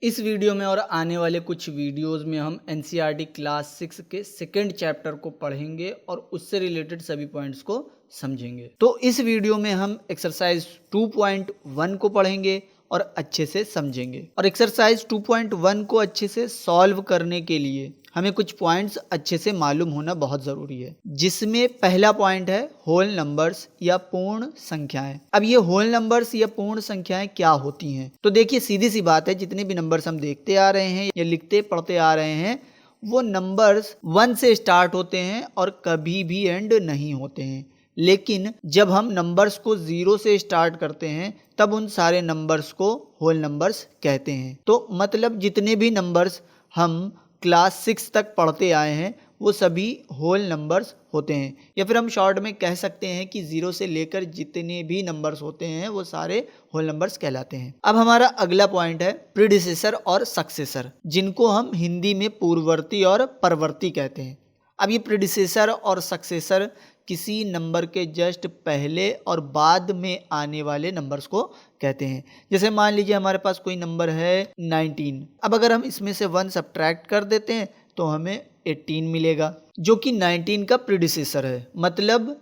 इस वीडियो में और आने वाले कुछ वीडियोस में हम एनसीईआरटी क्लास 6 के सेकंड चैप्टर को पढ़ेंगे और उससे रिलेटेड सभी पॉइंट्स को समझेंगे। तो इस वीडियो में हम एक्सरसाइज 2.1 को पढ़ेंगे और अच्छे से समझेंगे। और एक्सरसाइज 2.1 को अच्छे से सॉल्व करने के लिए हमें कुछ पॉइंट्स अच्छे से मालूम होना बहुत ज़रूरी है, जिसमें पहला पॉइंट है होल नंबर्स या पूर्ण संख्याएं। अब ये होल नंबर्स या पूर्ण संख्याएं क्या होती हैं? तो देखिए, सीधी सी बात है, जितने भी नंबर्स हम देखते आ रहे हैं या लिखते पढ़ते आ रहे हैं वो नंबर्स 1 से स्टार्ट होते हैं और कभी भी एंड नहीं होते हैं। लेकिन जब हम नंबर्स को 0 से स्टार्ट करते हैं तब उन सारे नंबर्स को होल नंबर्स कहते हैं। तो मतलब जितने भी नंबर्स हम क्लास 6 तक पढ़ते आए हैं वो सभी होल नंबर्स होते हैं, या फिर हम शॉर्ट में कह सकते हैं कि 0 से लेकर जितने भी नंबर्स होते हैं वो सारे होल नंबर्स कहलाते हैं। अब हमारा अगला पॉइंट है प्रीडिसेसर और सक्सेसर, जिनको हम हिंदी में पूर्ववर्ती और परवर्ती कहते हैं। अब ये प्रीडिसेसर और सक्सेसर किसी नंबर के जस्ट पहले और बाद में आने वाले नंबर्स को कहते हैं। जैसे मान लीजिए हमारे पास कोई नंबर है 19। अब अगर हम इसमें से 1 सब्ट्रैक्ट कर देते हैं तो हमें 18 मिलेगा, जो कि 19 का प्रीडिसेसर है। मतलब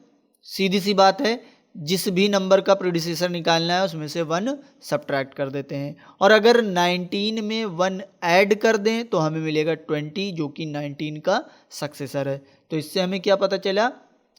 सीधी सी बात है, जिस भी नंबर का प्रीडिसेसर निकालना है उसमें से 1 सब्ट्रैक्ट कर देते हैं। और अगर 19 में 1 ऐड कर दें तो हमें मिलेगा 20, जो कि 19 का सक्सेसर है। तो इससे हमें क्या पता चला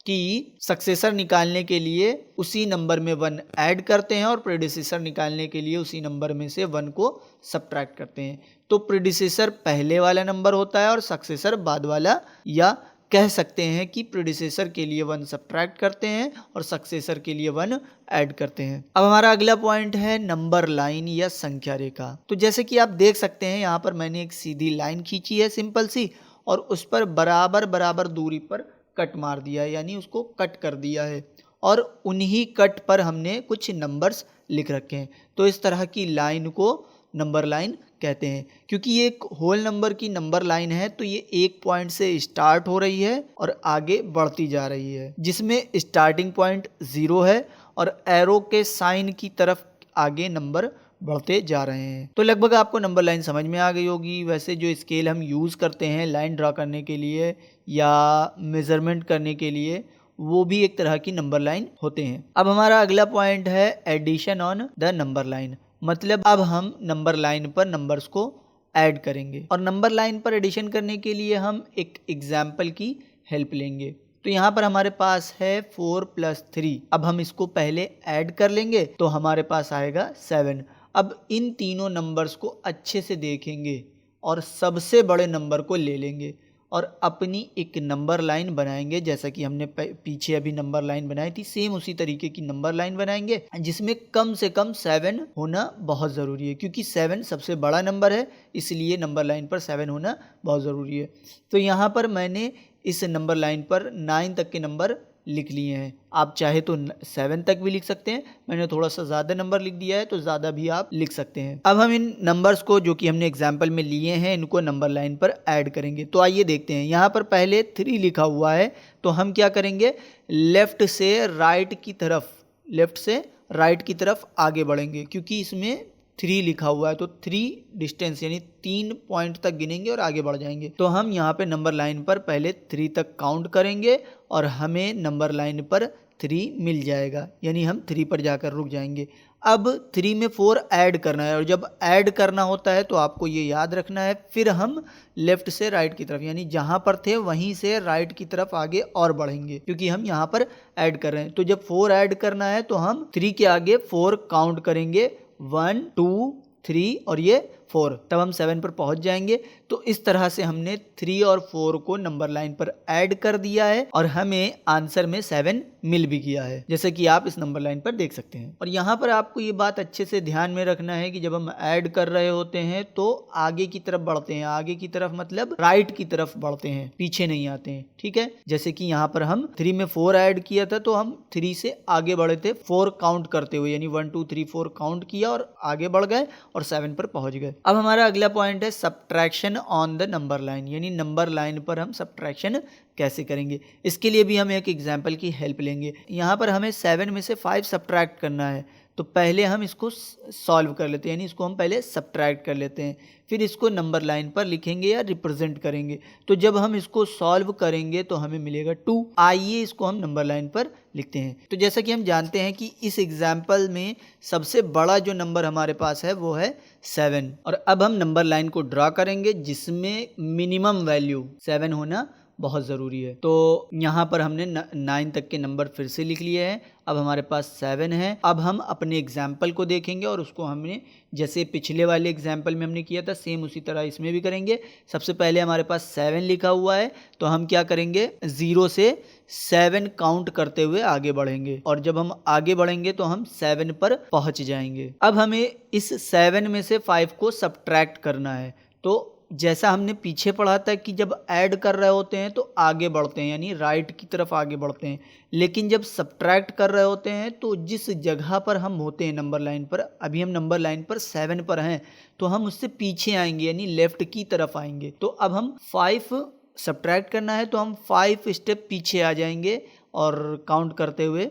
कि सक्सेसर निकालने के लिए उसी नंबर में 1 ऐड करते हैं और प्रीडिसेसर निकालने के लिए उसी नंबर में से 1 को सब्ट्रैक्ट करते हैं। तो प्रीडिसेसर पहले वाला नंबर होता है और सक्सेसर बाद वाला, या कह सकते हैं कि प्रीडिसेसर के लिए 1 सब्ट्रैक्ट करते हैं और सक्सेसर के लिए 1 ऐड करते हैं। अब हमारा अगला पॉइंट है नंबर लाइन या संख्या रेखा। तो जैसे कि आप देख सकते हैं यहाँ पर मैंने एक सीधी लाइन खींची है सिंपल सी, और उस पर बराबर बराबर दूरी पर कट मार दिया है, यानी उसको कट कर दिया है, और उन्हीं कट पर हमने कुछ नंबर्स लिख रखे हैं। तो इस तरह की लाइन को नंबर लाइन कहते हैं। क्योंकि ये एक होल नंबर की नंबर लाइन है तो ये एक पॉइंट से स्टार्ट हो रही है और आगे बढ़ती जा रही है, जिसमें स्टार्टिंग पॉइंट 0 है और एरो के साइन की तरफ आगे नंबर बढ़ते जा रहे हैं। तो लगभग आपको नंबर लाइन समझ में आ गई होगी। वैसे जो स्केल हम यूज़ करते हैं लाइन ड्रा करने के लिए या मेज़रमेंट करने के लिए, वो भी एक तरह की नंबर लाइन होते हैं। अब हमारा अगला पॉइंट है addition on the number line. मतलब अब हम नंबर लाइन पर नंबर्स को ऐड करेंगे, और नंबर लाइन पर एडिशन करने के लिए हम एक एग्जाम्पल की हेल्प लेंगे। तो यहाँ पर हमारे पास है 4 + 3। अब हम इसको पहले ऐड कर लेंगे तो हमारे पास आएगा 7। अब इन तीनों नंबर्स को अच्छे से देखेंगे और सबसे बड़े नंबर को ले लेंगे और अपनी एक नंबर लाइन बनाएंगे। जैसा कि हमने पीछे अभी नंबर लाइन बनाई थी, सेम उसी तरीके की नंबर लाइन बनाएंगे, जिसमें कम से कम 7 होना बहुत ज़रूरी है। क्योंकि 7 सबसे बड़ा नंबर है, इसलिए नंबर लाइन पर 7 होना बहुत ज़रूरी है। तो यहाँ पर मैंने इस नंबर लाइन पर 9 तक के नंबर लिख लिए हैं। आप चाहे तो 7 तक भी लिख सकते हैं, मैंने थोड़ा सा ज़्यादा नंबर लिख दिया है तो ज़्यादा भी आप लिख सकते हैं। अब हम इन नंबर्स को जो कि हमने एग्जाम्पल में लिए हैं इनको नंबर लाइन पर ऐड करेंगे। तो आइए देखते हैं। यहाँ पर पहले 3 लिखा हुआ है, तो हम क्या करेंगे, लेफ़्ट से राइट की तरफ आगे बढ़ेंगे। क्योंकि इसमें 3 लिखा हुआ है तो 3 डिस्टेंस यानी 3 पॉइंट तक गिनेंगे और आगे बढ़ जाएंगे। तो हम यहाँ पे नंबर लाइन पर पहले 3 तक काउंट करेंगे और हमें नंबर लाइन पर 3 मिल जाएगा, यानी हम 3 पर जाकर रुक जाएंगे। अब 3 में 4 ऐड करना है, और जब ऐड करना होता है तो आपको ये याद रखना है, फिर हम लेफ़्ट से राइट की तरफ, यानी जहाँ पर थे वहीं से राइट की तरफ आगे और बढ़ेंगे, क्योंकि हम यहाँ पर ऐड कर रहे हैं। तो जब 4 ऐड करना है तो हम 3 के आगे 4 काउंट करेंगे, 1 2 3 और ये 4, तब हम 7 पर पहुंच जाएंगे। तो इस तरह से हमने 3 और 4 को नंबर लाइन पर ऐड कर दिया है और हमें आंसर में 7 मिल भी गया है, जैसे कि आप इस नंबर लाइन पर देख सकते हैं। और यहाँ पर आपको ये बात अच्छे से ध्यान में रखना है कि जब हम ऐड कर रहे होते हैं तो आगे की तरफ बढ़ते हैं। आगे की तरफ मतलब राइट की तरफ बढ़ते हैं, पीछे नहीं आते हैं, ठीक है। जैसे कि यहाँ पर हम 3 में 4 ऐड किया था तो हम 3 से आगे बढ़े थे 4 काउंट करते हुए, यानी 1 2 3 4 काउंट किया और आगे बढ़ गए और 7 पर पहुंच गए। अब हमारा अगला पॉइंट है subtraction on the number line, यानी नंबर लाइन पर हम सब्ट्रैक्शन कैसे करेंगे। इसके लिए भी हम एक एग्जाम्पल की हेल्प लेंगे। यहाँ पर हमें 7 में से 5 सब्ट्रैक्ट करना है, तो पहले हम इसको सॉल्व कर लेते हैं, यानी इसको हम पहले सब्ट्रैक्ट कर लेते हैं, फिर इसको नंबर लाइन पर लिखेंगे या रिप्रेजेंट करेंगे। तो जब हम इसको सॉल्व करेंगे तो हमें मिलेगा 2। आइए इसको हम नंबर लाइन पर लिखते हैं। तो जैसा कि हम जानते हैं कि इस एग्जाम्पल में सबसे बड़ा जो नंबर हमारे पास है वो है 7, और अब हम नंबर लाइन को ड्रा करेंगे जिसमें मिनिमम वैल्यू 7 होना बहुत ज़रूरी है। तो यहाँ पर हमने 9 तक के नंबर फिर से लिख लिए हैं। अब हमारे पास 7 है। अब हम अपने एग्जाम्पल को देखेंगे और उसको हमने जैसे पिछले वाले एग्जाम्पल में हमने किया था सेम उसी तरह इसमें भी करेंगे। सबसे पहले हमारे पास 7 लिखा हुआ है, तो हम क्या करेंगे 0 से 7 काउंट करते हुए आगे बढ़ेंगे, और जब हम आगे बढ़ेंगे तो हम 7 पर पहुंच जाएंगे। अब हमें इस 7 में से 5 को सब्ट्रैक्ट करना है। तो जैसा हमने पीछे पढ़ा था कि जब ऐड कर रहे होते हैं तो आगे बढ़ते हैं, यानी राइट की तरफ आगे बढ़ते हैं, लेकिन जब सब्ट्रैक्ट कर रहे होते हैं तो जिस जगह पर हम होते हैं नंबर लाइन पर, अभी हम नंबर लाइन पर 7 पर हैं, तो हम उससे पीछे आएंगे यानी लेफ्ट की तरफ आएंगे। तो अब हम 5 सब्ट्रैक्ट करना है तो हम 5 स्टेप पीछे आ जाएंगे और काउंट करते हुए।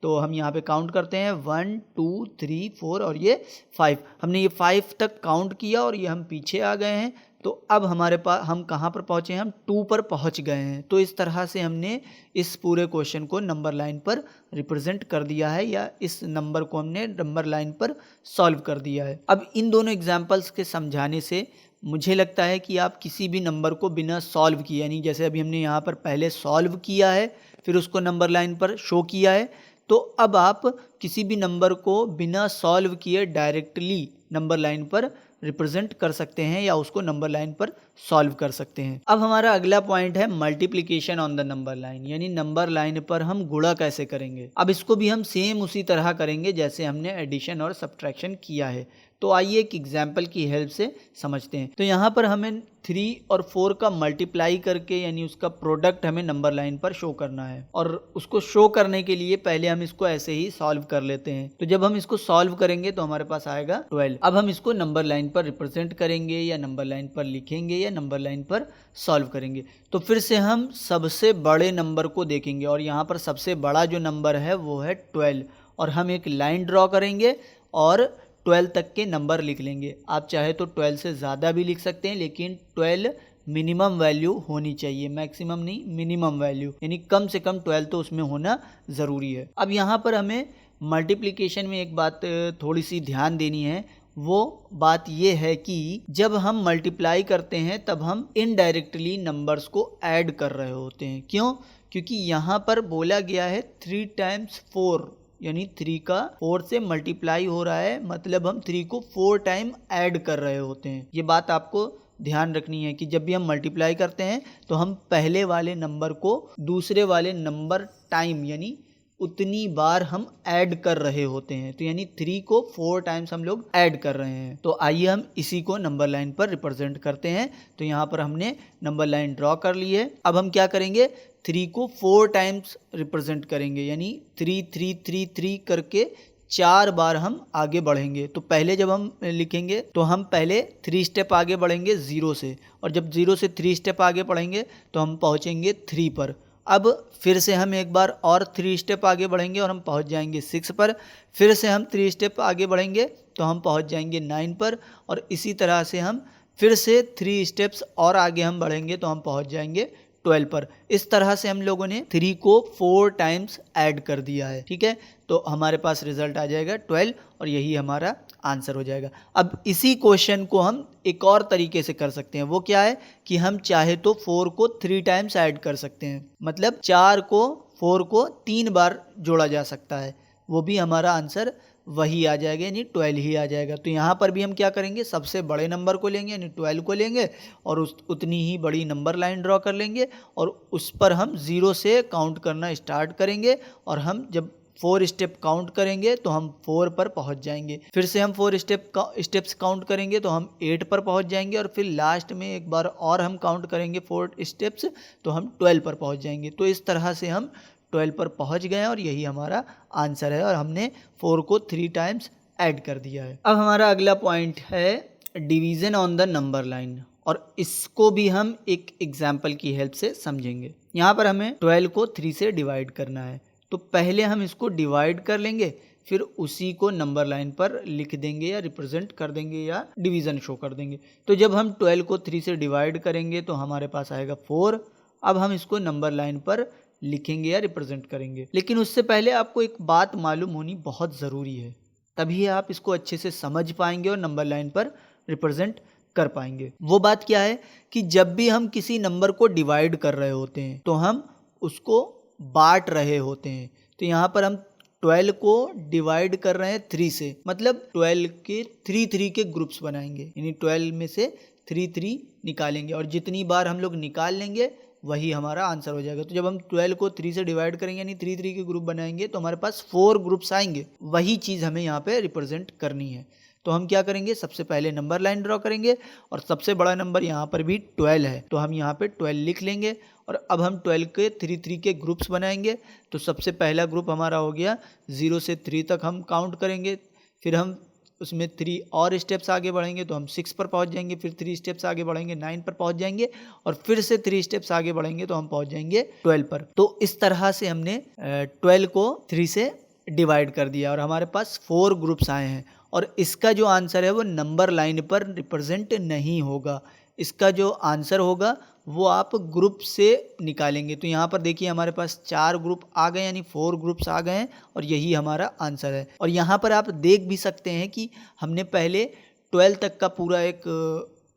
तो हम यहाँ पे काउंट करते हैं 1 2 3 4 और ये 5। हमने ये 5 तक काउंट किया और ये हम पीछे आ गए हैं। तो अब हमारे पास हम कहाँ पर पहुँचे हैं, हम 2 पर पहुँच गए हैं। तो इस तरह से हमने इस पूरे क्वेश्चन को नंबर लाइन पर रिप्रेजेंट कर दिया है, या इस नंबर को हमने नंबर लाइन पर सॉल्व कर दिया है। अब इन दोनों एग्जाम्पल्स के समझाने से मुझे लगता है कि आप किसी भी नंबर को बिना सॉल्व किए, यानी जैसे अभी हमने यहाँ पर पहले सॉल्व किया है फिर उसको नंबर लाइन पर शो किया है, तो अब आप किसी भी नंबर को बिना सॉल्व किए डायरेक्टली नंबर लाइन पर रिप्रेजेंट कर सकते हैं या उसको नंबर लाइन पर सॉल्व कर सकते हैं। अब हमारा अगला पॉइंट है multiplication on the number line, यानी नंबर लाइन पर हम गुणा कैसे करेंगे। अब इसको भी हम सेम उसी तरह करेंगे जैसे हमने एडिशन और सब्ट्रैक्शन किया है। तो आइए एक एग्जाम्पल की हेल्प से समझते हैं। तो यहाँ पर हमें 3 और 4 का मल्टीप्लाई करके यानी उसका प्रोडक्ट हमें नंबर लाइन पर शो करना है, और उसको शो करने के लिए पहले हम इसको ऐसे ही सॉल्व कर लेते हैं। तो जब हम इसको सॉल्व करेंगे तो हमारे पास आएगा 12। अब हम इसको नंबर लाइन पर रिप्रेजेंट करेंगे या नंबर लाइन पर लिखेंगे या नंबर लाइन पर सॉल्व करेंगे। तो फिर से हम सबसे बड़े नंबर को देखेंगे, और यहाँ पर सबसे बड़ा जो नंबर है वो है 12, और हम एक लाइन ड्रॉ करेंगे और 12 तक के नंबर लिख लेंगे। आप चाहे तो 12 से ज़्यादा भी लिख सकते हैं, लेकिन 12 मिनिमम वैल्यू होनी चाहिए, मैक्सिमम नहीं, मिनिमम वैल्यू, यानी कम से कम 12 तो उसमें होना ज़रूरी है। अब यहाँ पर हमें मल्टीप्लिकेशन में एक बात थोड़ी सी ध्यान देनी है। वो बात ये है कि जब हम मल्टीप्लाई करते हैं तब हम इनडायरेक्टली नंबर्स को ऐड कर रहे होते हैं। क्यों? क्योंकि यहाँ पर बोला गया है 3 टाइम्स 4, यानी 3 का 4 से मल्टीप्लाई हो रहा है, मतलब हम 3 को 4 टाइम ऐड कर रहे होते हैं। ये बात आपको ध्यान रखनी है कि जब भी हम मल्टीप्लाई करते हैं तो हम पहले वाले नंबर को दूसरे वाले नंबर टाइम यानी उतनी बार हम ऐड कर रहे होते हैं। तो यानी 3 को 4 टाइम्स हम लोग ऐड कर रहे हैं। तो आइए हम इसी को नंबर लाइन पर रिप्रेजेंट करते हैं। तो यहाँ पर हमने नंबर लाइन ड्रॉ कर ली है। अब हम क्या करेंगे, 3 को 4 टाइम्स रिप्रेजेंट करेंगे, यानी 3 3 3 3 करके 4 बार हम आगे बढ़ेंगे। तो पहले जब हम लिखेंगे तो हम पहले 3 स्टेप आगे बढ़ेंगे 0 से, और जब 0 से 3 स्टेप आगे बढ़ेंगे तो हम पहुँचेंगे 3 पर। अब फिर से हम एक बार और 3 स्टेप आगे बढ़ेंगे और हम पहुंच जाएंगे 6 पर। फिर से हम 3 स्टेप आगे बढ़ेंगे तो हम पहुंच जाएंगे 9 पर, और इसी तरह से हम फिर से 3 स्टेप्स और आगे हम बढ़ेंगे तो हम पहुंच जाएंगे 12 पर। इस तरह से हम लोगों ने 3 को 4 टाइम्स ऐड कर दिया है। ठीक है, तो हमारे पास रिजल्ट आ जाएगा 12, और यही हमारा आंसर हो जाएगा। अब इसी क्वेश्चन को हम एक और तरीके से कर सकते हैं। वो क्या है कि हम चाहे तो 4 को 3 टाइम्स ऐड कर सकते हैं, मतलब 4 को 4 को 3 बार जोड़ा जा सकता है, वो भी हमारा आंसर वही आ जाएगा, यानी 12 ही आ जाएगा। तो यहाँ पर भी हम क्या करेंगे, सबसे बड़े नंबर को लेंगे यानी 12 को लेंगे, और उतनी ही बड़ी नंबर लाइन ड्रॉ कर लेंगे, और उस पर हम 0 से काउंट करना स्टार्ट करेंगे, और हम जब 4 स्टेप काउंट करेंगे तो हम 4 पर पहुंच जाएंगे। फिर से हम 4 स्टेप्स काउंट करेंगे तो हम 8 पर पहुंच जाएंगे, और फिर लास्ट में एक बार और हम काउंट करेंगे 4 स्टेप्स तो हम 12 पर पहुंच जाएंगे। तो इस तरह से हम 12 पर पहुंच गए हैं, और यही हमारा आंसर है, और हमने 4 को 3 टाइम्स ऐड कर दिया है। अब हमारा अगला पॉइंट है division on the number line, और इसको भी हम एक एग्जाम्पल की हेल्प से समझेंगे। यहाँ पर हमें 12 को 3 से डिवाइड करना है, तो पहले हम इसको डिवाइड कर लेंगे, फिर उसी को नंबर लाइन पर लिख देंगे या रिप्रेजेंट कर देंगे या डिवीज़न शो कर देंगे। तो जब हम 12 को 3 से डिवाइड करेंगे तो हमारे पास आएगा 4। अब हम इसको नंबर लाइन पर लिखेंगे या रिप्रेजेंट करेंगे। लेकिन उससे पहले आपको एक बात मालूम होनी बहुत ज़रूरी है, तभी आप इसको अच्छे से समझ पाएंगे और नंबर लाइन पर रिप्रेजेंट कर पाएंगे। वो बात क्या है कि जब भी हम किसी नंबर को डिवाइड कर रहे होते हैं तो हम उसको बांट रहे होते हैं। तो यहाँ पर हम 12 को डिवाइड कर रहे हैं 3 से, मतलब 12 के 3 के ग्रुप्स बनाएंगे, यानी 12 में से 3 निकालेंगे और जितनी बार हम लोग निकाल लेंगे वही हमारा आंसर हो जाएगा। तो जब हम 12 को 3 से डिवाइड करेंगे यानी 3 के ग्रुप बनाएंगे तो हमारे पास 4 ग्रुप्स आएंगे। वही चीज़ हमें यहाँ पे रिप्रेजेंट करनी है। तो हम क्या करेंगे, सबसे पहले नंबर लाइन ड्रॉ करेंगे और सबसे बड़ा नंबर यहाँ पर भी 12 है तो हम यहाँ पे 12 लिख लेंगे और अब हम 12 के 3 के ग्रुप्स बनाएंगे। तो सबसे पहला ग्रुप हमारा हो गया 0 से 3 तक हम काउंट करेंगे, फिर हम उसमें 3 और स्टेप्स आगे बढ़ेंगे तो हम 6 पर पहुंच जाएंगे, फिर 3 स्टेप्स आगे बढ़ेंगे 9 पर पहुंच जाएंगे और फिर से 3 स्टेप्स आगे बढ़ेंगे तो हम पहुंच जाएंगे 12 पर। तो इस तरह से हमने 12 को 3 से डिवाइड कर दिया और हमारे पास 4 ग्रुप्स आए हैं और इसका जो आंसर है वो नंबर लाइन पर रिप्रेजेंट नहीं होगा। इसका जो आंसर होगा वो आप ग्रुप से निकालेंगे। तो यहाँ पर देखिए हमारे पास 4 ग्रुप आ गए यानी 4 ग्रुप्स आ गए हैं और यही हमारा आंसर है। और यहाँ पर आप देख भी सकते हैं कि हमने पहले 12 तक का पूरा एक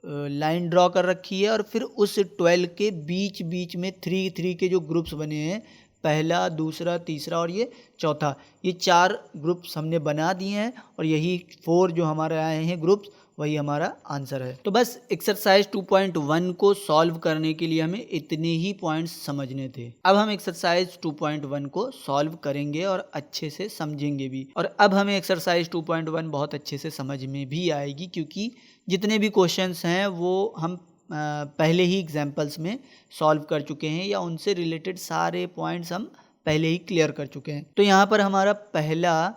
लाइन ड्रॉ कर रखी है और फिर उस 12 के बीच बीच में 3 के जो ग्रुप्स बने हैं, पहला, दूसरा, तीसरा और ये चौथा, ये 4 ग्रुप्स हमने बना दिए हैं और यही 4 जो हमारे आए हैं ग्रुप्स वही हमारा आंसर है। तो बस एक्सरसाइज 2.1 को सॉल्व करने के लिए हमें इतने ही पॉइंट्स समझने थे। अब हम एक्सरसाइज 2.1 को सॉल्व करेंगे और अच्छे से समझेंगे भी। और अब हमें एक्सरसाइज 2.1 बहुत अच्छे से समझ में भी आएगी क्योंकि जितने भी क्वेश्चंस हैं वो हम पहले ही एग्जाम्पल्स में सॉल्व कर चुके हैं या उनसे रिलेटेड सारे पॉइंट्स हम पहले ही क्लियर कर चुके हैं। तो यहाँ पर हमारा पहला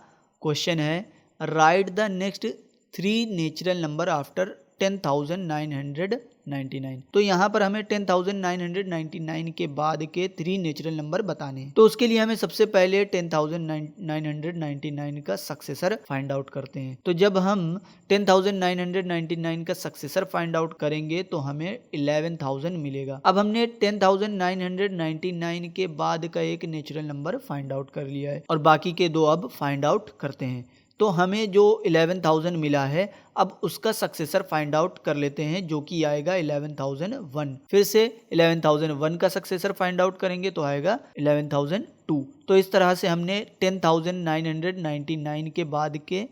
क्वेश्चन है, right the next 3 natural number after 10,999। तो यहाँ पर हमें 10,999 के बाद के 3 नेचुरल नंबर बताने हैं। तो उसके लिए हमें सबसे पहले 10,999 का सक्सेसर फाइंड आउट करते हैं। तो जब हम 10,999 का सक्सेसर फाइंड आउट करेंगे तो हमें 11,000 मिलेगा। अब हमने 10,999 के बाद का एक नेचुरल नंबर फाइंड आउट कर लिया है और बाकी के 2 अब फाइंड आउट करते हैं। तो हमें जो 11,000 मिला है अब उसका सक्सेसर फाइंड आउट कर लेते हैं जो कि आएगा 11,001। फिर से 11,001 का सक्सेसर फाइंड आउट करेंगे तो आएगा 11,002। तो इस तरह से हमने 10,999 के बाद के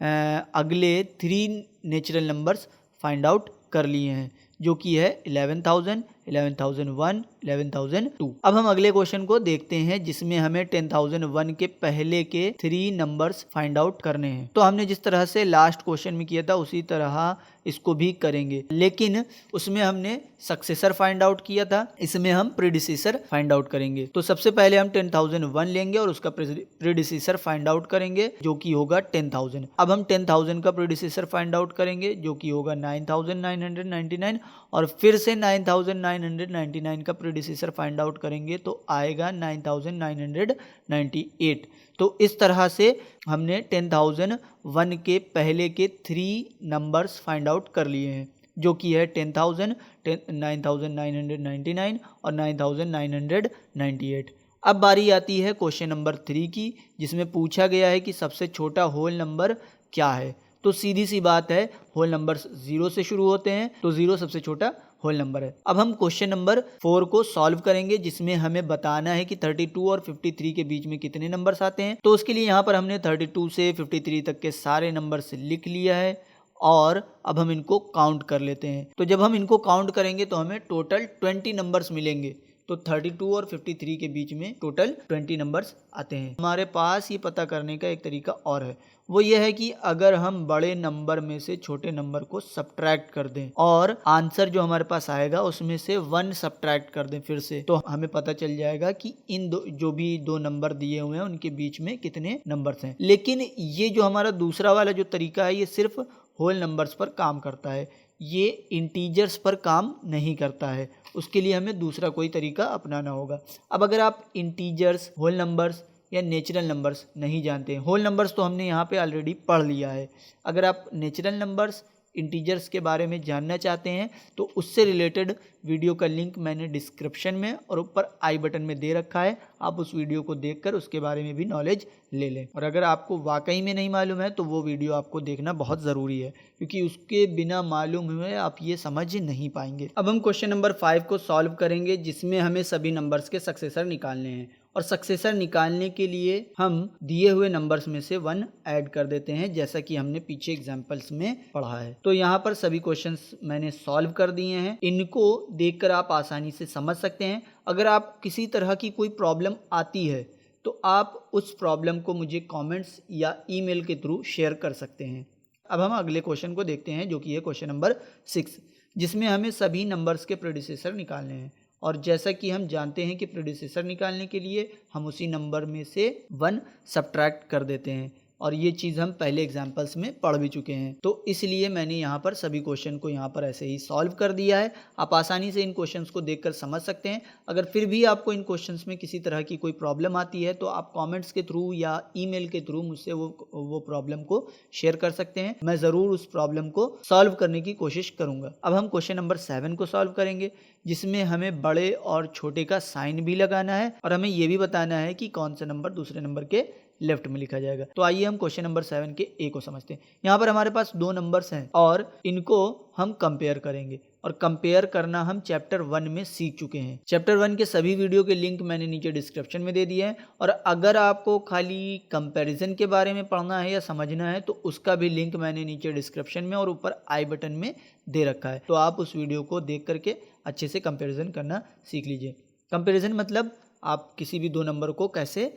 अगले 3 नेचुरल नंबर्स फाइंड आउट कर लिए हैं जो कि है 11,000, 11,001, 11,002। अब हम अगले क्वेश्चन को देखते हैं जिसमें हमें 10,001 के पहले के 3 नंबर्स फाइंड आउट करने हैं। तो हमने जिस तरह से लास्ट क्वेश्चन में किया था उसी तरह इसको भी करेंगे, लेकिन उसमें हमने सक्सेसर फाइंड आउट किया था, इसमें हम प्रीडिसेसर फाइंड आउट करेंगे। तो सबसे पहले हम 10,001 लेंगे और उसका प्रीडिसेसर फाइंड आउट करेंगे जो कि होगा 10,000। अब हम 10,000 का प्रीडिसेसर फाइंड आउट करेंगे जो कि होगा 9,999 और फिर से 9,999 का प्रीडिसेसर फाइंड आउट करेंगे तो आएगा 9,998। तो इस तरह से हमने 10,001 के पहले के 3 नंबर्स फाइंड आउट कर लिए हैं जो कि है 10,000, 9,999 और 9,998। अब बारी आती है क्वेश्चन नंबर 3 की जिसमें पूछा गया है कि सबसे छोटा होल नंबर क्या है। तो सीधी सी बात है, होल नंबर 0 से शुरू होते हैं तो 0 सबसे छोटा होल नंबर है। अब हम क्वेश्चन नंबर 4 को सॉल्व करेंगे जिसमें हमें बताना है कि 32 और 53 के बीच में कितने नंबर्स आते हैं। तो उसके लिए यहाँ पर हमने 32 से 53 तक के सारे नंबर्स लिख लिया है और अब हम इनको काउंट कर लेते हैं। तो जब हम इनको काउंट करेंगे तो हमें टोटल 20 नंबर्स मिलेंगे। तो 32 और 53 के बीच में टोटल 20 नंबर्स आते हैं। हमारे पास ये पता करने का एक तरीका और है, वो ये है कि अगर हम बड़े नंबर में से छोटे नंबर को सब्ट्रैक्ट कर दें और आंसर जो हमारे पास आएगा उसमें से 1 सब्ट्रैक्ट कर दें फिर से, तो हमें पता चल जाएगा कि इन जो भी 2 नंबर दिए हुए हैं उनके बीच में कितने नंबर्स हैं। लेकिन ये जो हमारा दूसरा वाला जो तरीका है ये सिर्फ होल नंबर्स पर काम करता है, ये इंटीजर्स पर काम नहीं करता है। उसके लिए हमें दूसरा कोई तरीका अपनाना होगा। अब अगर आप इंटीजर्स, होल नंबर्स या नेचुरल नंबर्स नहीं जानते हैं। होल नंबर्स तो हमने यहाँ पे ऑलरेडी पढ़ लिया है। अगर आप नेचुरल नंबर्स, इंटीजर्स के बारे में जानना चाहते हैं तो उससे रिलेटेड वीडियो का लिंक मैंने डिस्क्रिप्शन में और ऊपर आई बटन में दे रखा है। आप उस वीडियो को देखकर उसके बारे में भी नॉलेज ले लें। और अगर आपको वाकई में नहीं मालूम है तो वो वीडियो आपको देखना बहुत ज़रूरी है, क्योंकि उसके बिना मालूम हुए आप ये समझ नहीं पाएंगे। अब हम क्वेश्चन नंबर 5 को सॉल्व करेंगे, जिसमें हमें सभी नंबर्स के सक्सेसर निकालने हैं। और सक्सेसर निकालने के लिए हम दिए हुए नंबर्स में से 1 ऐड कर देते हैं, जैसा कि हमने पीछे एग्जांपल्स में पढ़ा है। तो यहाँ पर सभी क्वेश्चंस मैंने सॉल्व कर दिए हैं। इनको देखकर आप आसानी से समझ सकते हैं। अगर आप किसी तरह की कोई प्रॉब्लम आती है तो आप उस प्रॉब्लम को मुझे कमेंट्स या ईमेल के थ्रू शेयर कर सकते हैं। अब हम अगले क्वेश्चन को देखते हैं, जो कि है क्वेश्चन नंबर 6, जिसमें हमें सभी नंबर्स के प्रेडिसेसर निकालने हैं। और जैसा कि हम जानते हैं कि प्रेडिसेसर निकालने के लिए हम उसी नंबर में से 1 सब्ट्रैक्ट कर देते हैं, और ये चीज़ हम पहले एग्जाम्पल्स में पढ़ भी चुके हैं। तो इसलिए मैंने यहाँ पर सभी क्वेश्चन को यहाँ पर ऐसे ही सॉल्व कर दिया है। आप आसानी से इन क्वेश्चंस को देखकर समझ सकते हैं। अगर फिर भी आपको इन क्वेश्चंस में किसी तरह की कोई प्रॉब्लम आती है तो आप कमेंट्स के थ्रू या ईमेल के थ्रू मुझसे वो प्रॉब्लम को शेयर कर सकते हैं। मैं ज़रूर उस प्रॉब्लम को सॉल्व करने की कोशिश करूँगा। अब हम क्वेश्चन नंबर 7 को सॉल्व करेंगे, जिसमें हमें बड़े और छोटे का साइन भी लगाना है और हमें ये भी बताना है कि कौन सा नंबर दूसरे नंबर के लेफ्ट में लिखा जाएगा। तो आइए हम क्वेश्चन नंबर 7 के ए को समझते हैं। यहाँ पर हमारे पास 2 नंबर्स हैं और इनको हम कंपेयर करेंगे, और कंपेयर करना हम चैप्टर 1 में सीख चुके हैं। चैप्टर 1 के सभी वीडियो के लिंक मैंने नीचे डिस्क्रिप्शन में दे दिए हैं, और अगर आपको खाली कंपैरिजन के बारे में पढ़ना है या समझना है तो उसका भी लिंक मैंने नीचे डिस्क्रिप्शन में और ऊपर आई बटन में दे रखा है। तो आप उस वीडियो को देख करके अच्छे से कंपैरिजन करना सीख लीजिए। कंपैरिजन मतलब आप किसी भी 2 नंबर को कैसे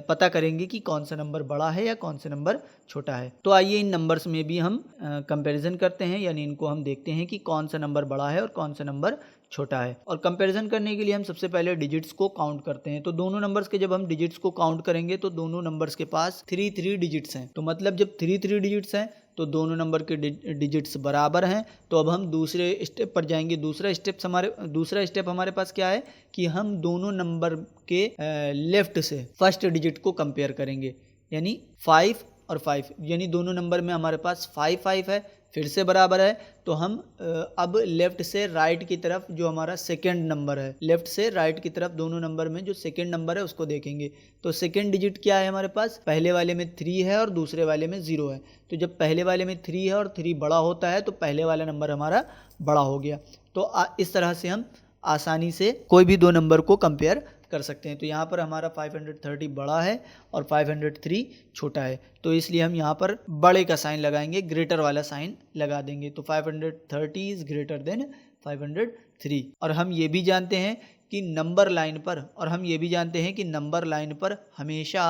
पता करेंगे कि कौन सा नंबर बड़ा है या कौन सा नंबर छोटा है। तो आइए इन नंबर्स में भी हम कंपैरिजन करते हैं, यानी इनको हम देखते हैं कि कौन सा नंबर बड़ा है और कौन सा नंबर छोटा है। और कंपैरिजन करने के लिए हम सबसे पहले डिजिट्स को काउंट करते हैं। तो दोनों नंबर्स के जब हम डिजिट्स को काउंट करेंगे तो दोनों नंबर्स के पास 3 डिजिट्स हैं। तो मतलब जब 3 डिजिट्स हैं तो दोनों नंबर के डिजिट्स बराबर हैं। तो अब हम दूसरे स्टेप पर जाएंगे। दूसरा स्टेप हमारे पास क्या है कि हम दोनों नंबर के लेफ्ट से फर्स्ट डिजिट को कंपेयर करेंगे, यानी 5 और 5, यानी दोनों नंबर में हमारे पास 5 है, फिर से बराबर है। तो हम अब लेफ्ट से राइट की तरफ जो हमारा सेकेंड नंबर है, लेफ्ट से राइट की तरफ दोनों नंबर में जो सेकेंड नंबर है उसको देखेंगे। तो सेकेंड डिजिट क्या है हमारे पास, पहले वाले में 3 है और दूसरे वाले में 0 है। तो जब पहले वाले में 3 है और 3 बड़ा होता है तो पहले वाला नंबर हमारा बड़ा हो गया। तो इस तरह से हम आसानी से कोई भी 2 नंबर को कंपेयर कर सकते हैं। तो यहाँ पर हमारा 530 बड़ा है और 503 छोटा है, तो इसलिए हम यहाँ पर बड़े का साइन लगाएंगे, ग्रेटर वाला साइन लगा देंगे। तो 530 इज ग्रेटर देन 503। और हम ये भी जानते हैं कि नंबर लाइन पर हमेशा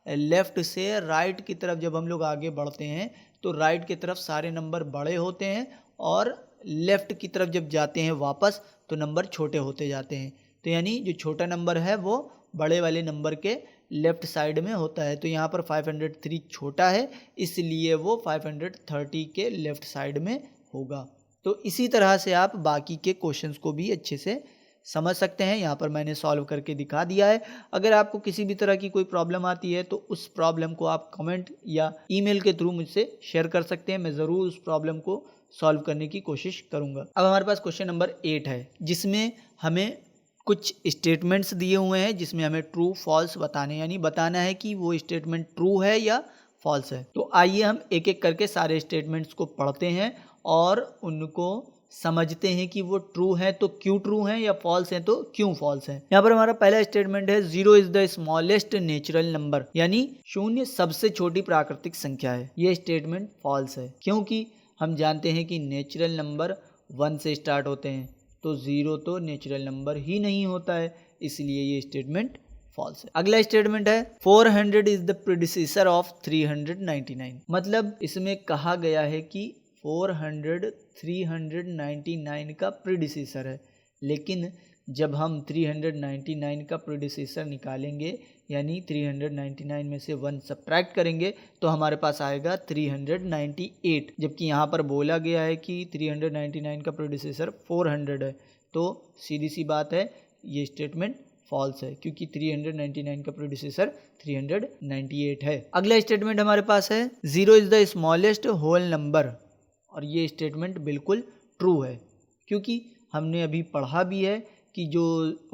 लेफ्ट से राइट की तरफ जब हम लोग आगे बढ़ते हैं तो राइट की तरफ सारे नंबर बड़े होते हैं और लेफ्ट की तरफ जब जाते हैं वापस तो नंबर छोटे होते जाते हैं। तो यानी जो छोटा नंबर है वो बड़े वाले नंबर के लेफ्ट साइड में होता है। तो यहाँ पर 503 छोटा है, इसलिए वो 530 के लेफ्ट साइड में होगा। तो इसी तरह से आप बाकी के क्वेश्चंस को भी अच्छे से समझ सकते हैं। यहाँ पर मैंने सॉल्व करके दिखा दिया है। अगर आपको किसी भी तरह की कोई प्रॉब्लम आती है तो उस प्रॉब्लम को आप कमेंट या ईमेल के थ्रू मुझसे शेयर कर सकते हैं। मैं ज़रूर उस प्रॉब्लम को सॉल्व करने की कोशिश करूँगा। अब हमारे पास क्वेश्चन नंबर 8 है, जिसमें हमें कुछ स्टेटमेंट्स दिए हुए हैं, जिसमें हमें ट्रू फॉल्स बताना है कि वो स्टेटमेंट ट्रू है या फॉल्स है। तो आइए हम एक एक करके सारे स्टेटमेंट्स को पढ़ते हैं और उनको समझते हैं कि वो ट्रू है तो क्यों ट्रू है या फॉल्स है तो क्यों फॉल्स है। यहाँ पर हमारा पहला स्टेटमेंट है 0 is the smallest natural number, यानी 0 सबसे छोटी प्राकृतिक संख्या है। ये स्टेटमेंट फॉल्स है, क्योंकि हम जानते हैं कि नेचुरल नंबर 1 से स्टार्ट होते हैं, तो 0 तो नेचुरल नंबर ही नहीं होता है, इसलिए ये स्टेटमेंट फॉल्स है। अगला स्टेटमेंट है 400 इज द प्रेडिसेसर ऑफ 399, मतलब इसमें कहा गया है कि 400 399 का प्रेडिसेसर है, लेकिन जब हम 399 का प्रेडिसेसर निकालेंगे, यानी 399 में से 1 सब्ट्रैक्ट करेंगे तो हमारे पास आएगा 398, जबकि यहाँ पर बोला गया है कि 399 का प्रेडिसेसर 400 है। तो सीधी सी बात है, ये स्टेटमेंट फॉल्स है क्योंकि 399 का प्रेडिसेसर 398 है। अगला स्टेटमेंट हमारे पास है 0 is the smallest whole number, और ये स्टेटमेंट बिल्कुल ट्रू है क्योंकि हमने अभी पढ़ा भी है कि जो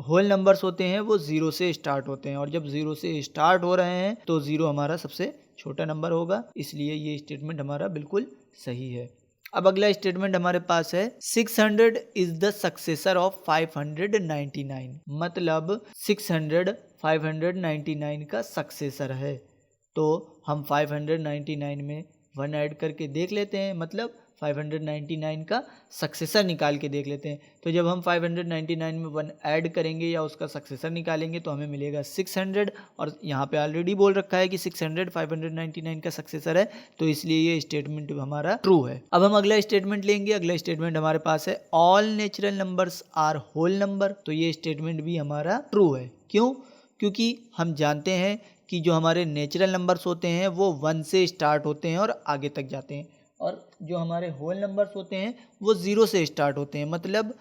होल नंबर्स होते हैं वो 0 से स्टार्ट होते हैं, और जब 0 से स्टार्ट हो रहे हैं तो 0 हमारा सबसे छोटा नंबर होगा, इसलिए ये स्टेटमेंट हमारा बिल्कुल सही है। अब अगला स्टेटमेंट हमारे पास है 600 इज द सक्सेसर ऑफ 599, मतलब 600 599 का सक्सेसर है। तो हम 599 में 1 ऐड करके देख लेते हैं, मतलब 599 का सक्सेसर निकाल के देख लेते हैं। तो जब हम 599 में 1 ऐड करेंगे या उसका सक्सेसर निकालेंगे तो हमें मिलेगा 600, और यहाँ पे ऑलरेडी बोल रखा है कि 600 599 का सक्सेसर है, तो इसलिए ये स्टेटमेंट हमारा ट्रू है। अब हम अगला स्टेटमेंट लेंगे। अगला स्टेटमेंट हमारे पास है all natural numbers are whole number, तो ये स्टेटमेंट भी हमारा ट्रू है। क्यों? क्योंकि हम जानते हैं कि जो हमारे नेचुरल नंबर्स होते हैं वो 1 से स्टार्ट होते हैं और आगे तक जाते हैं, और जो हमारे होल नंबर्स होते हैं वो 0 से स्टार्ट होते हैं, मतलब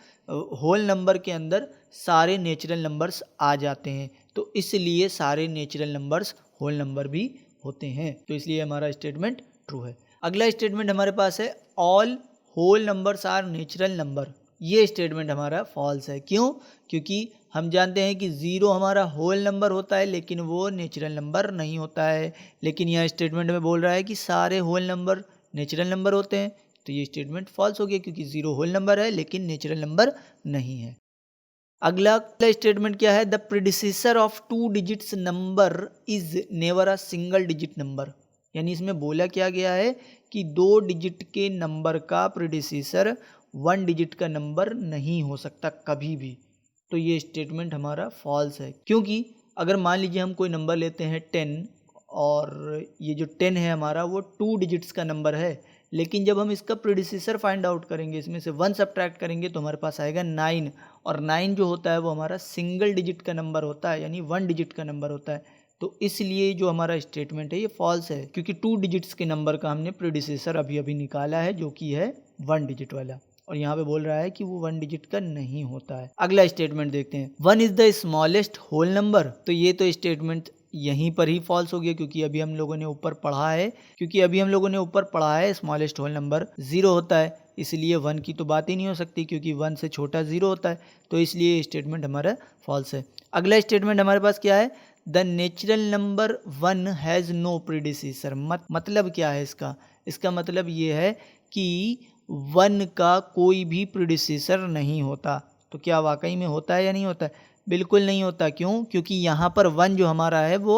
होल नंबर के अंदर सारे नेचुरल नंबर्स आ जाते हैं, तो इसलिए सारे नेचुरल नंबर्स होल नंबर भी होते हैं, तो इसलिए हमारा स्टेटमेंट ट्रू है। अगला स्टेटमेंट हमारे पास है all whole numbers are natural number, ये स्टेटमेंट हमारा फॉल्स है। क्यों? क्योंकि हम जानते हैं कि 0 हमारा होल नंबर होता है लेकिन वो नेचुरल नंबर नहीं होता है, लेकिन यह स्टेटमेंट में बोल रहा है कि सारे होल नंबर नेचुरल नंबर होते हैं, तो ये स्टेटमेंट फॉल्स हो गया क्योंकि 0 होल नंबर है लेकिन नेचुरल नंबर नहीं है। अगला स्टेटमेंट क्या है? The predecessor of 2 digits number is never a single digit number, यानी इसमें बोला क्या गया है कि 2 डिजिट के नंबर का प्रेडिसेसर 1 डिजिट का नंबर नहीं हो सकता कभी भी, तो ये स्टेटमेंट हमारा फॉल्स है। क्योंकि अगर मान लीजिए हम कोई नंबर लेते हैं 10, और ये जो 10 है हमारा वो 2 डिजिट्स का नंबर है, लेकिन जब हम इसका प्रेडिसेसर फाइंड आउट करेंगे, इसमें से 1 सब्ट्रैक्ट करेंगे तो हमारे पास आएगा 9, और 9 जो होता है वो हमारा सिंगल डिजिट का नंबर होता है, यानी 1 डिजिट का नंबर होता है, तो इसलिए जो हमारा स्टेटमेंट है ये फॉल्स है क्योंकि 2 डिजिट्स के नंबर का हमने प्रेडिसेसर अभी अभी निकाला है जो कि है 1 डिजिट वाला, और यहाँ पे बोल रहा है कि वो 1 डिजिट का नहीं होता है। अगला स्टेटमेंट देखते हैं 1 is the smallest whole number, तो ये तो स्टेटमेंट यहीं पर ही फॉल्स हो गया क्योंकि अभी हम लोगों ने ऊपर पढ़ा है स्मॉलेस्ट होल नंबर 0 होता है, इसलिए 1 की तो बात ही नहीं हो सकती क्योंकि 1 से छोटा 0 होता है, तो इसलिए स्टेटमेंट हमारा फॉल्स है। अगला स्टेटमेंट हमारे पास क्या है? The natural number 1 has no predecessor, मतलब क्या है इसका मतलब ये है कि 1 का कोई भी प्रेडिसेसर नहीं होता। तो क्या वाकई में होता है या नहीं होता है? बिल्कुल नहीं होता। क्यों? क्योंकि यहाँ पर 1 जो हमारा है वो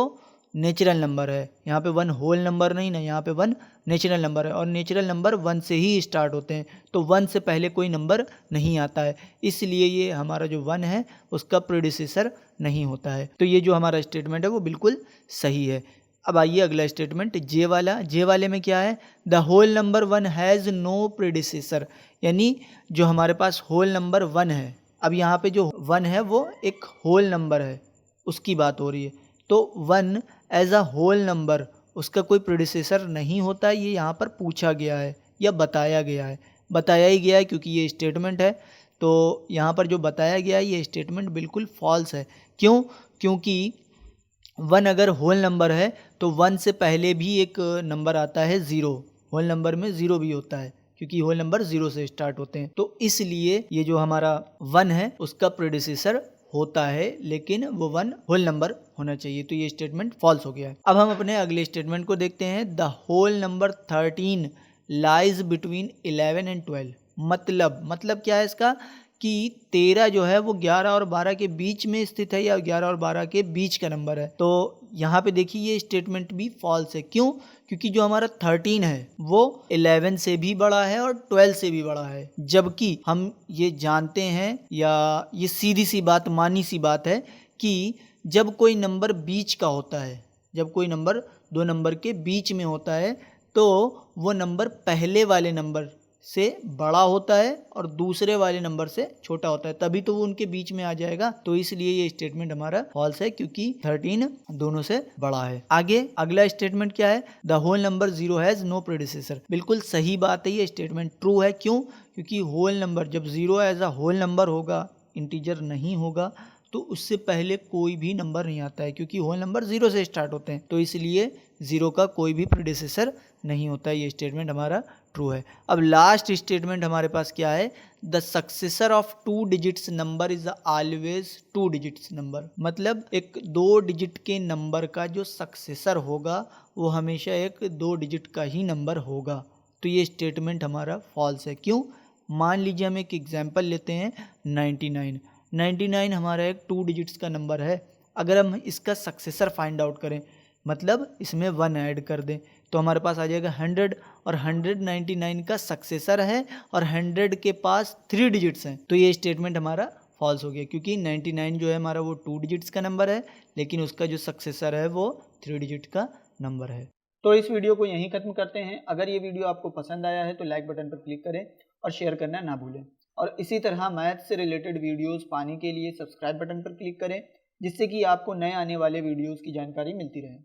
नेचुरल नंबर है, यहाँ पे 1 होल नंबर नहीं ना, यहाँ पे 1 नेचुरल नंबर है, और नेचुरल नंबर 1 से ही स्टार्ट होते हैं, तो 1 से पहले कोई नंबर नहीं आता है, इसलिए ये हमारा जो 1 है उसका प्रेडिसेसर नहीं होता है, तो ये जो हमारा स्टेटमेंट है वो बिल्कुल सही है। अब आइए अगला स्टेटमेंट जे वाले में क्या है? The whole number 1 has no predecessor, यानी जो हमारे पास होल नंबर 1 है, अब यहाँ पे जो 1 है वो एक होल नंबर है, उसकी बात हो रही है, तो 1 एज अ होल नंबर उसका कोई प्रेडिसेसर नहीं होता है, ये यहाँ पर पूछा गया है या बताया ही गया है क्योंकि ये स्टेटमेंट है, तो यहाँ पर जो बताया गया है ये स्टेटमेंट बिल्कुल फॉल्स है। क्यों? क्योंकि 1 अगर होल नंबर है तो 1 से पहले भी एक नंबर आता है 0, होल नंबर में 0 भी होता है क्योंकि होल नंबर 0 से स्टार्ट होते हैं, तो इसलिए ये जो हमारा 1 है उसका प्रेडिसेसर होता है, लेकिन वो 1 होल नंबर होना चाहिए, तो ये स्टेटमेंट फॉल्स हो गया है। अब हम अपने अगले स्टेटमेंट को देखते हैं। The whole number 13 lies between 11 and 12, मतलब क्या है इसका कि 13 जो है वो 11 और 12 के बीच में स्थित है या 11 और 12 के बीच का नंबर है, तो यहाँ पे देखिए ये स्टेटमेंट भी फॉल्स है। क्यों? क्योंकि जो हमारा 13 है वो 11 से भी बड़ा है और 12 से भी बड़ा है, जबकि हम ये जानते हैं या ये सीधी सी बात मानी सी बात है कि जब कोई नंबर बीच का होता है, जब कोई नंबर 2 नंबर के बीच में होता है तो वो नंबर पहले वाले नंबर से बड़ा होता है और दूसरे वाले नंबर से छोटा होता है, तभी तो वो उनके बीच में आ जाएगा, तो इसलिए ये स्टेटमेंट हमारा फॉल्स है क्योंकि 13 दोनों से बड़ा है। आगे अगला स्टेटमेंट क्या है? The whole number 0 has no predecessor, बिल्कुल सही बात है, ये स्टेटमेंट ट्रू है। क्यों? क्योंकि होल नंबर जब 0 एज अ होल नंबर होगा, इंटीजर नहीं होगा, तो उससे पहले कोई भी नंबर नहीं आता है, क्योंकि होल नंबर 0 से स्टार्ट होते हैं, तो इसलिए 0 का कोई भी प्रीडिसेसर नहीं होता है। ये स्टेटमेंट हमारा ट्रू है। अब लास्ट स्टेटमेंट हमारे पास क्या है, the successor of 2 digits number is always 2 digits number. मतलब एक 2 डिजिट के नंबर का जो सक्सेसर होगा वो हमेशा एक 2 डिजिट का ही नंबर होगा। तो ये स्टेटमेंट हमारा फॉल्स है। क्यों? मान लीजिए हम एक एग्जाम्पल लेते हैं 99 हमारा एक 2 डिजिट्स का नंबर है। अगर हम इसका सक्सेसर फाइंड आउट करें, मतलब इसमें 1 ऐड कर दें, तो हमारे पास आ जाएगा 100, और 199 का सक्सेसर है और 100 के पास 3 डिजिट्स हैं, तो ये स्टेटमेंट हमारा फॉल्स हो गया, क्योंकि 99 जो है हमारा वो 2 डिजिट्स का नंबर है, लेकिन उसका जो सक्सेसर है वो 3 डिजिट का नंबर है। तो इस वीडियो को यहीं खत्म करते हैं। अगर ये वीडियो आपको पसंद आया है तो लाइक बटन पर क्लिक करें और शेयर करना ना भूलें, और इसी तरह मैथ से रिलेटेड वीडियोस पाने के लिए सब्सक्राइब बटन पर क्लिक करें, जिससे कि आपको नए आने वाले वीडियोस की जानकारी मिलती रहे।